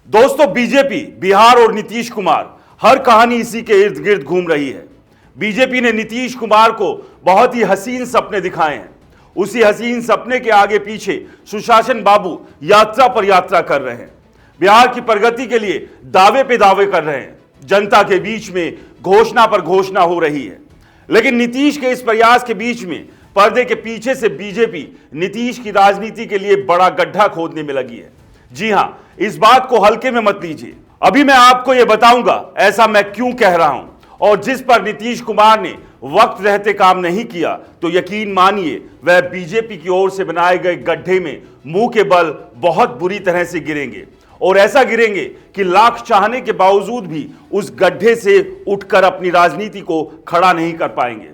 दोस्तों, बीजेपी, बिहार और नीतीश कुमार, हर कहानी इसी के इर्द गिर्द घूम रही है। बीजेपी ने नीतीश कुमार को बहुत ही हसीन सपने दिखाए हैं। उसी हसीन सपने के आगे पीछे सुशासन बाबू यात्रा पर यात्रा कर रहे हैं। बिहार की प्रगति के लिए दावे पे दावे कर रहे हैं। जनता के बीच में घोषणा पर घोषणा हो रही है। लेकिन नीतीश के इस प्रयास के बीच में पर्दे के पीछे से बीजेपी नीतीश की राजनीति के लिए बड़ा गड्ढा खोदने में लगी है। जी हां, इस बात को हल्के में मत लीजिए। अभी मैं आपको यह बताऊंगा ऐसा मैं क्यों कह रहा हूं, और जिस पर नीतीश कुमार ने वक्त रहते काम नहीं किया तो यकीन मानिए वह बीजेपी की ओर से बनाए गए गड्ढे में मुंह के बल बहुत बुरी तरह से गिरेंगे, और ऐसा गिरेंगे कि लाख चाहने के बावजूद भी उस गड्ढे से उठकर अपनी राजनीति को खड़ा नहीं कर पाएंगे।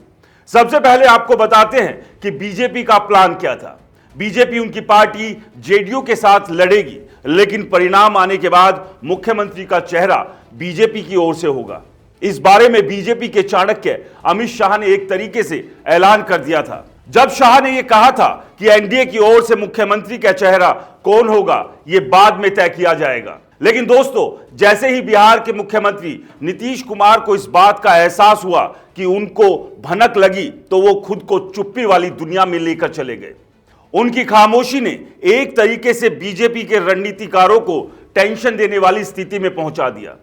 सबसे पहले आपको बताते हैं कि बीजेपी का प्लान क्या था। बीजेपी, उनकी पार्टी जेडीयू के साथ लड़ेगी, लेकिन परिणाम आने के बाद मुख्यमंत्री का चेहरा बीजेपी की ओर से होगा। इस बारे में बीजेपी के चाणक्य अमित शाह ने एक तरीके से ऐलान कर दिया था। जब शाह ने यह कहा था कि एनडीए की ओर से मुख्यमंत्री का चेहरा कौन होगा, यह बाद में तय किया जाएगा। लेकिन दोस्तों, जैसे ही बिहार के मुख्यमंत्री नीतीश कुमार को इस बात का एहसास हुआ कि उनको भनक लगी, तो वो खुद को चुप्पी वाली दुनिया में लेकर चले गए। उनकी खामोशी ने एक तरीके से बीजेपी के रणनीतिकारों को टेंशन देने वाली स्थिति में पहुंचा दिया,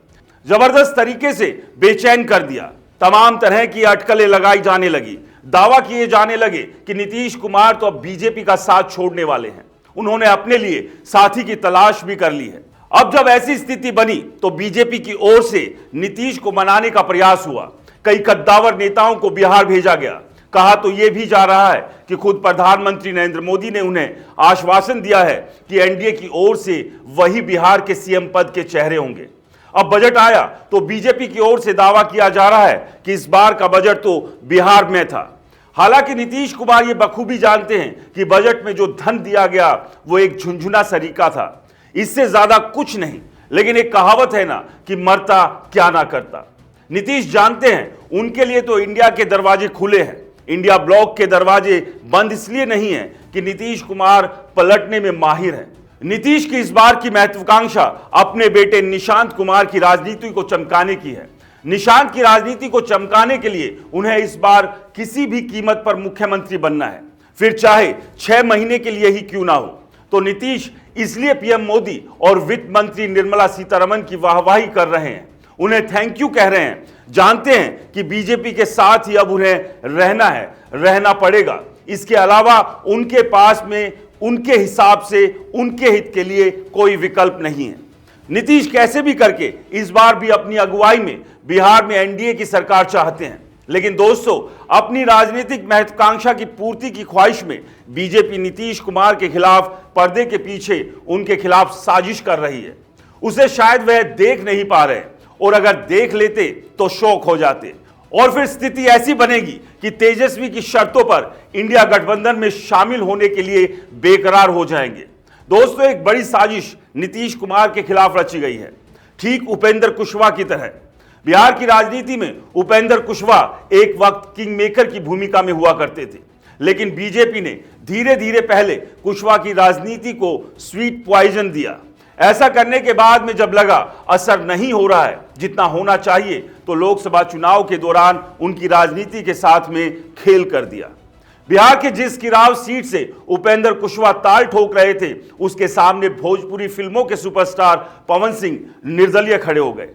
जबरदस्त तरीके से बेचैन कर दिया। तमाम तरह की अटकलें लगाई जाने लगी। दावा किए जाने लगे कि नीतीश कुमार तो अब बीजेपी का साथ छोड़ने वाले हैं। उन्होंने अपने लिए साथी की तलाश भी कर ली है। अब जब ऐसी स्थिति बनी तो बीजेपी की ओर से नीतीश को मनाने का प्रयास हुआ। कई कद्दावर नेताओं को बिहार भेजा गया। कहा तो यह भी जा रहा है कि खुद प्रधानमंत्री नरेंद्र मोदी ने उन्हें आश्वासन दिया है कि एनडीए की ओर से वही बिहार के सीएम पद के चेहरे होंगे। अब बजट आया तो बीजेपी की ओर से दावा किया जा रहा है कि इस बार का बजट तो बिहार में था। हालांकि नीतीश कुमार ये बखूबी जानते हैं कि बजट में जो धन दिया गया वो एक झुनझुना सरीका था, इससे ज्यादा कुछ नहीं। लेकिन एक कहावत है ना कि मरता क्या ना करता। नीतीश जानते हैं उनके लिए तो इंडिया के दरवाजे खुले हैं। इंडिया ब्लॉक के दरवाजे बंद इसलिए नहीं है कि नीतीश कुमार पलटने में माहिर हैं। नीतीश की इस बार की महत्वाकांक्षा अपने बेटे निशांत कुमार की राजनीति को चमकाने की है। निशांत की राजनीति को चमकाने के लिए उन्हें इस बार किसी भी कीमत पर मुख्यमंत्री बनना है, फिर चाहे 6 महीने के लिए ही क्यों ना हो। तो नीतीश इसलिए पीएम मोदी और वित्त मंत्री निर्मला सीतारमण की वाहवाही कर रहे हैं, उन्हें थैंक यू कह रहे हैं। जानते हैं कि बीजेपी के साथ ही अब उन्हें रहना है, रहना पड़ेगा। इसके अलावा उनके पास में उनके हिसाब से उनके हित के लिए कोई विकल्प नहीं है। नीतीश कैसे भी करके इस बार भी अपनी अगुवाई में बिहार में एनडीए की सरकार चाहते हैं। लेकिन दोस्तों, अपनी राजनीतिक महत्वाकांक्षा की पूर्ति की ख्वाहिश में बीजेपी नीतीश कुमार के खिलाफ पर्दे के पीछे उनके खिलाफ साजिश कर रही है। उसे शायद वह देख नहीं पा रहे, और अगर देख लेते तो शौक हो जाते, और फिर स्थिति ऐसी बनेगी कि तेजस्वी की शर्तों पर इंडिया गठबंधन में शामिल होने के लिए बेकरार हो जाएंगे। दोस्तों, एक बड़ी साजिश नीतीश कुमार के खिलाफ रची गई है, ठीक उपेंद्र कुशवाहा की तरह। बिहार की राजनीति में उपेंद्र कुशवाहा एक वक्त किंग मेकर की भूमिका में हुआ करते थे, लेकिन बीजेपी ने धीरे धीरे पहले कुशवाहा की राजनीति को स्वीट पॉइजन दिया। ऐसा करने के बाद में जब लगा असर नहीं हो रहा है जितना होना चाहिए, तो लोकसभा चुनाव के दौरान उनकी राजनीति के साथ में खेल कर दिया। बिहार के जिस किराव सीट से उपेंद्र कुशवाहा ताल ठोक रहे थे, उसके सामने भोजपुरी फिल्मों के सुपरस्टार पवन सिंह निर्दलीय खड़े हो गए।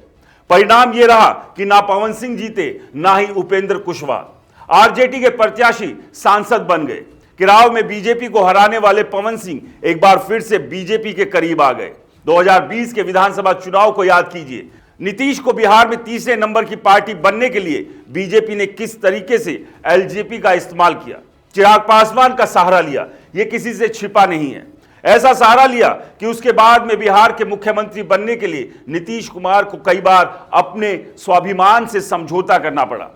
परिणाम यह रहा कि ना पवन सिंह जीते, ना ही उपेंद्र कुशवाहा। आरजेडी के प्रत्याशी सांसद बन गए। किराव में बीजेपी को हराने वाले पवन सिंह एक बार फिर से बीजेपी के करीब आ गए। 2020 के विधानसभा चुनाव को याद कीजिए। नीतीश को बिहार में तीसरे नंबर की पार्टी बनने के लिए बीजेपी ने किस तरीके से एलजेपी का इस्तेमाल किया, चिराग पासवान का सहारा लिया, यह किसी से छिपा नहीं है। ऐसा सहारा लिया कि उसके बाद में बिहार के मुख्यमंत्री बनने के लिए नीतीश कुमार को कई बार अपने स्वाभिमान से समझौता करना पड़ा।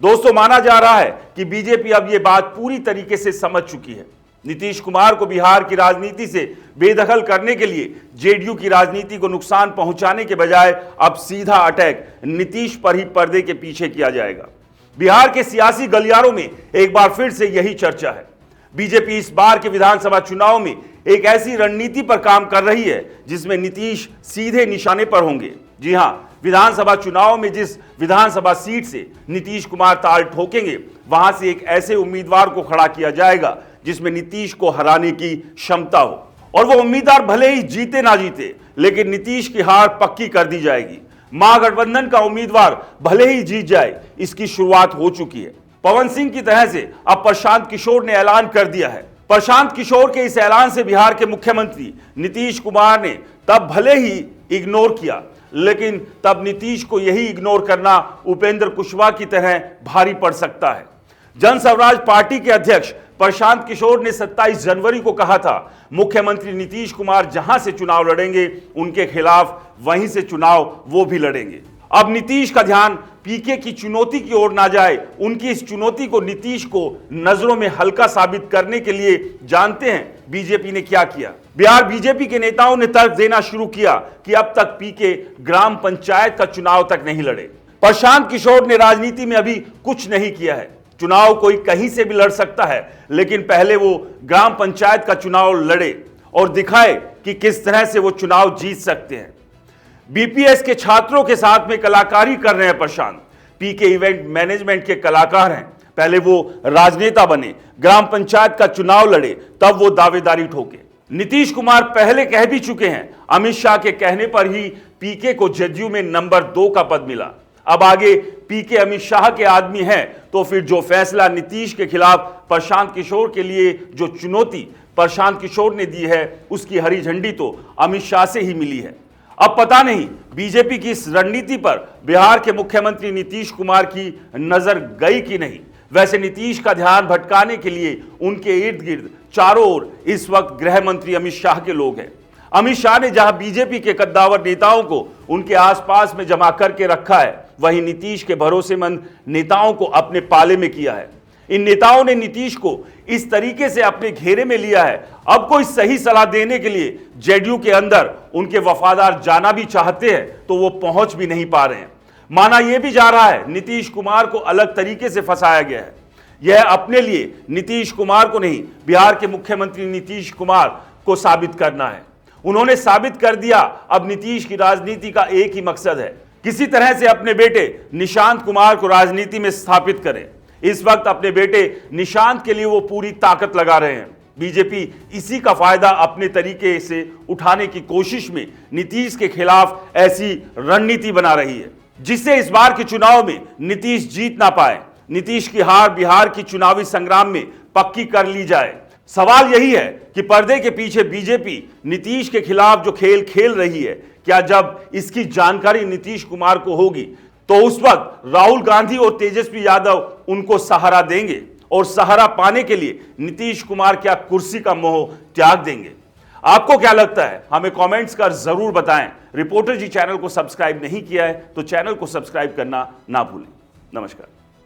दोस्तों, माना जा रहा है कि बीजेपी अब यह बात पूरी तरीके से समझ चुकी है। नीतीश कुमार को बिहार की राजनीति से बेदखल करने के लिए जेडीयू की राजनीति को नुकसान पहुंचाने के बजाय अब सीधा अटैक नीतीश पर ही पर्दे के पीछे किया जाएगा। बिहार के सियासी गलियारों में एक बार फिर से यही चर्चा है। बीजेपी इस बार के विधानसभा चुनाव में एक ऐसी रणनीति पर काम कर रही है जिसमें नीतीश सीधे निशाने पर होंगे। जी हां, विधानसभा चुनाव में जिस विधानसभा सीट से नीतीश कुमार ताल ठोकेंगे, वहां से एक ऐसे उम्मीदवार को खड़ा किया जाएगा जिसमें नीतीश को हराने की क्षमता हो। और वो उम्मीदवार भले ही जीते ना जीते, लेकिन नीतीश की हार पक्की कर दी जाएगी। महागठबंधन का उम्मीदवार भले ही जीत जाए, इसकी शुरुआत हो चुकी है। पवन सिंह की तरह से अब प्रशांत किशोर ने ऐलान कर दिया है। प्रशांत किशोर के इस ऐलान से बिहार के मुख्यमंत्री नीतीश कुमार ने तब भले ही इग्नोर किया, लेकिन तब नीतीश को यही इग्नोर करना उपेंद्र कुशवाहा की तरह भारी पड़ सकता है। जन स्वराज पार्टी के अध्यक्ष प्रशांत किशोर ने 27 जनवरी को कहा था, मुख्यमंत्री नीतीश कुमार जहां से चुनाव लड़ेंगे, उनके खिलाफ वहीं से चुनाव वो भी लड़ेंगे। अब नीतीश का ध्यान पीके की चुनौती की ओर ना जाए। उनकी इस चुनौती को नीतीश को नजरों में हल्का साबित करने के लिए जानते हैं बीजेपी ने क्या किया। बिहार बीजेपी के नेताओं ने तर्क देना शुरू किया कि अब तक पीके ग्राम पंचायत का चुनाव तक नहीं लड़े। प्रशांत किशोर ने राजनीति में अभी कुछ नहीं किया है। चुनाव कोई कहीं से भी लड़ सकता है, लेकिन पहले वो ग्राम पंचायत का चुनाव लड़े और दिखाए कि किस तरह से वो चुनाव जीत सकते हैं। बीपीएस के छात्रों के साथ में कलाकारी कर रहे हैं प्रशांत। पीके इवेंट मैनेजमेंट के कलाकार हैं। पहले वो राजनेता बने, ग्राम पंचायत का चुनाव लड़े, तब वो दावेदारी ठोके। नीतीश कुमार पहले कह भी चुके हैं, अमित शाह के कहने पर ही पीके को जदयू में नंबर 2 का पद मिला। अब आगे पीके अमित शाह के आदमी हैं, तो फिर जो फैसला नीतीश के खिलाफ प्रशांत किशोर के लिए जो चुनौती प्रशांत किशोर ने दी है, उसकी हरी झंडी तो अमित शाह से ही मिली है। अब पता नहीं बीजेपी की इस रणनीति पर बिहार के मुख्यमंत्री नीतीश कुमार की नजर गई कि नहीं। वैसे नीतीश का ध्यान भटकाने के लिए उनके इर्द गिर्द चारों ओर इस वक्त गृह मंत्री अमित शाह के लोग हैं। अमित शाह ने जहां बीजेपी के कद्दावर नेताओं को उनके आसपास में जमा करके रखा है, वहीं नीतीश के भरोसेमंद नेताओं को अपने पाले में किया है। इन नेताओं ने नीतीश को इस तरीके से अपने घेरे में लिया है, अब कोई सही सलाह देने के लिए जेडीयू के अंदर उनके वफादार जाना भी चाहते हैं तो वो पहुंच भी नहीं पा रहे हैं। माना यह भी जा रहा है नीतीश कुमार को अलग तरीके से फंसाया गया है। यह अपने लिए नीतीश कुमार को नहीं, बिहार के मुख्यमंत्री नीतीश कुमार को साबित करना है। उन्होंने साबित कर दिया। अब नीतीश की राजनीति का एक ही मकसद है, किसी तरह से अपने बेटे निशांत कुमार को राजनीति में स्थापित करें। इस वक्त अपने बेटे निशांत के लिए वो पूरी ताकत लगा रहे हैं। बीजेपी इसी का फायदा अपने तरीके से उठाने की कोशिश में नीतीश के खिलाफ ऐसी रणनीति बना रही है, जिससे इस बार के चुनाव में नीतीश जीत ना पाए। नीतीश की हार बिहार की चुनावी संग्राम में पक्की कर ली जाए। सवाल यही है कि पर्दे के पीछे बीजेपी नीतीश के खिलाफ जो खेल खेल रही है, क्या जब इसकी जानकारी नीतीश कुमार को होगी तो उस वक्त राहुल गांधी और तेजस्वी यादव उनको सहारा देंगे, और सहारा पाने के लिए नीतीश कुमार क्या कुर्सी का मोह त्याग देंगे? आपको क्या लगता है? हमें कमेंट्स कर जरूर बताएं। रिपोर्टर जी चैनल को सब्सक्राइब नहीं किया है तो चैनल को सब्सक्राइब करना ना भूलें। नमस्कार।